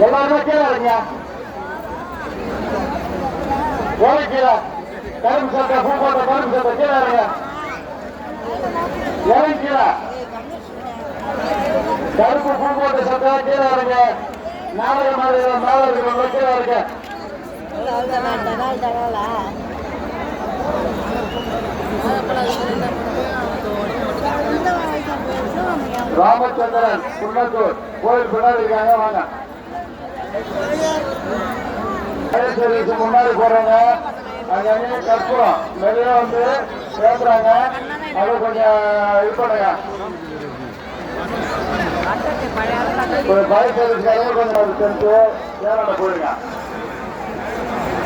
எல்லாருமே கீழே இருங்க. ஓலை கீழே கரும்பு சட்டை பூ போட்ட கரும்பு சட்டை கீழே இருங்க. இறங்கி கீழே கருப்பு பூ போட்ட சட்டை கீழே இருங்க. நாடக மாதிரி மேல இருக்கிறவங்க கீழே இருக்க. ராமச்சந்திரன் குன்னத்தூர் கோயில் பின்னாடி இருக்காங்க. வாங்க. முன்னாடி போறவங்க அங்கே கற்பூரம் வெளியே வந்து பேசுறாங்க. அது கொஞ்சம் இது பண்ணுங்க. பைக் சர்வீஸ்க்காக கொஞ்சம் சென்று சேராண்ட போயிருங்க.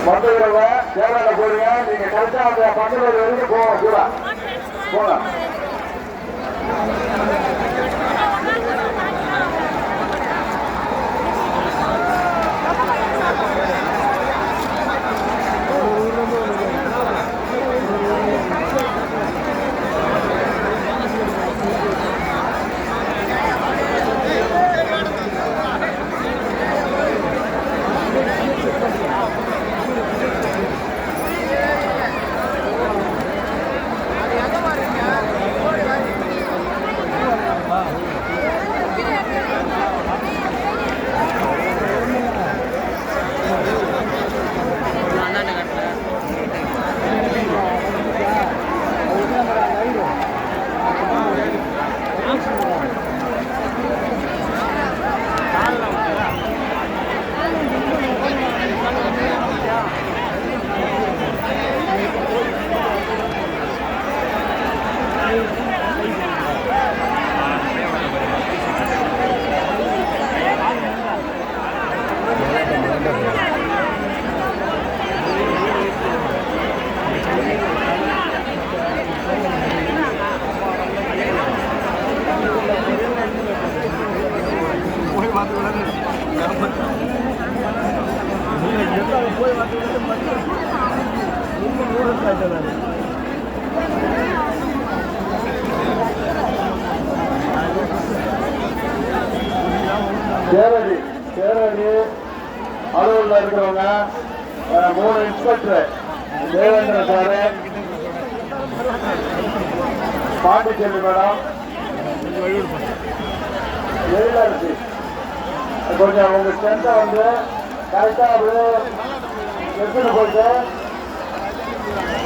வந்துக்கிறவங்க சேராண்ட போயிருங்க. நீங்க கரெக்டா அந்த பக்கத்துல வரைக்கும் போங்க. கூட போங்க. சேரடி அலுவலில் இருக்கிறவங்க 3 inspector Devendra sir, Pondicherry madam, Ezhilarasi கொஞ்சம் உங்க ஸ்ட்ரென்த்தை வந்து கரெக்டா எடுத்துட்டு போயிட்டு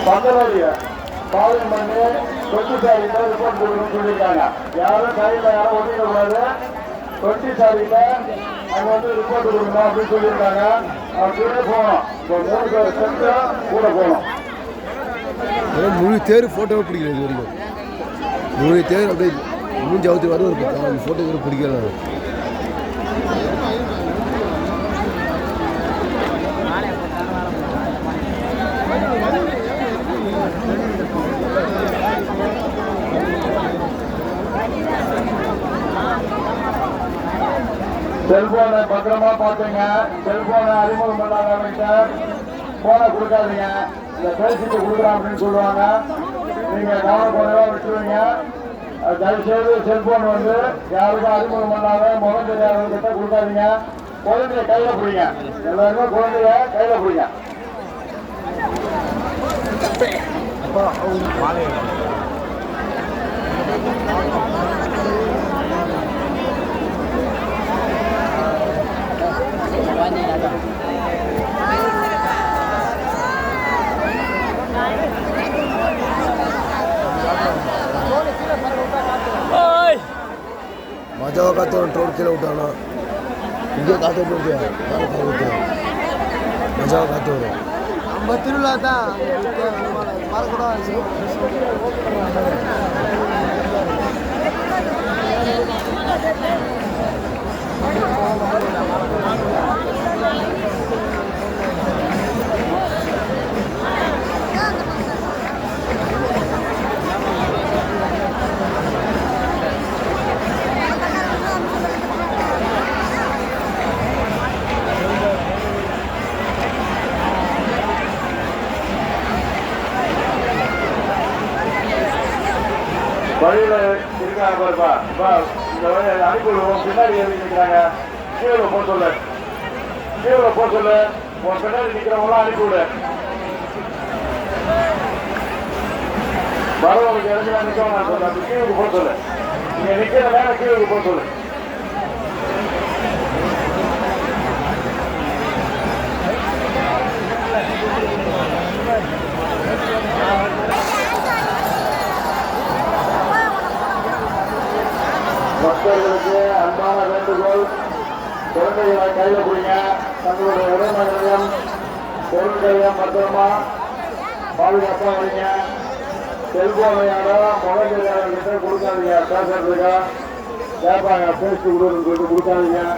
பந்தலோடைய பாலிங் பண்ணி தொட்டி சாரியில ரிப்போர்ட் கொடுக்கணும்னு சொல்லியிருக்காங்க. யாரும் சாரியில யாரும் ஒட்டிடக்கூடாது. தொட்டி சாரியில அங்க வந்து ரிப்போர்ட் கொடுக்கணும் அப்படின்னு சொல்லியிருக்காங்க. அப்படியே போகணும். இப்போ 3 பேர் ஸ்ட்ரென்த்து கூட போகணும். முழு தேர் ஃபோட்டோவை பிடிக்கல. இது வரைக்கும் முழு தேர் அப்படியே மூஞ்சி அவுத்து வரும். ஒரு ஃபோட்டோ கூட பிடிக்கல. செல்போனை பத்திரமா பார்த்துங்க. செல்போனை அறிமுகம் பண்ணாதவங்க போனை கொடுக்காதீங்க. இந்த பேசிட்டு கொடுக்குறோம் அப்படின்னு சொல்லுவாங்க. நீங்க கவனக்குறைவா விட்டுருவீங்க. தயவுசெய்து செல்போன் வந்து யாருக்கும் அறிமுகம் பண்ணாத முகம் தெரியாதவங்கிட்ட கொடுக்காதீங்க. குழந்தைய கையில பிடிங்க. எல்லாருமே குழந்தைய கையில பிடிங்க. மஜாவை காத்து ரோடு கீழே விட்டானா இங்கே காத்து விட்டு மஜாவை காத்து வரும். நம்ம திருவிழா தான் கூட வழியில இருக்காங்க பாருப்பா. இந்த அனுப்பிடுவோம். பின்னாடி ஏறி நிற்கிறாங்க. கீழே போக சொல்ல கீழே போக சொல்லு. உன் பின்னாடி நிக்கிறவங்களாம் அனுப்பி விடு. வரவங்களுக்கு இறங்கி நிற்க அந்த கீழுக்கு போக சொல்லு. நீங்க நிக்கிற நேரம் கீழுக்கு போக சொல்லு. பக்தர்களுக்கு அன்பான வேண்டுகோள், குழந்தைகளை கையில் கொடுங்க. தங்களுடைய உடைமைகளையும் பொருட்களையும் பத்திரமா பாதுகாப்பாக வைங்க. செல்போனையாரோ மொபைல் கிட்ட கொடுக்காதீங்க. பேசுறதுக்கா கேட்பாங்க, பேசி கொடுன்னு சொல்லிட்டு கொடுக்காதீங்க.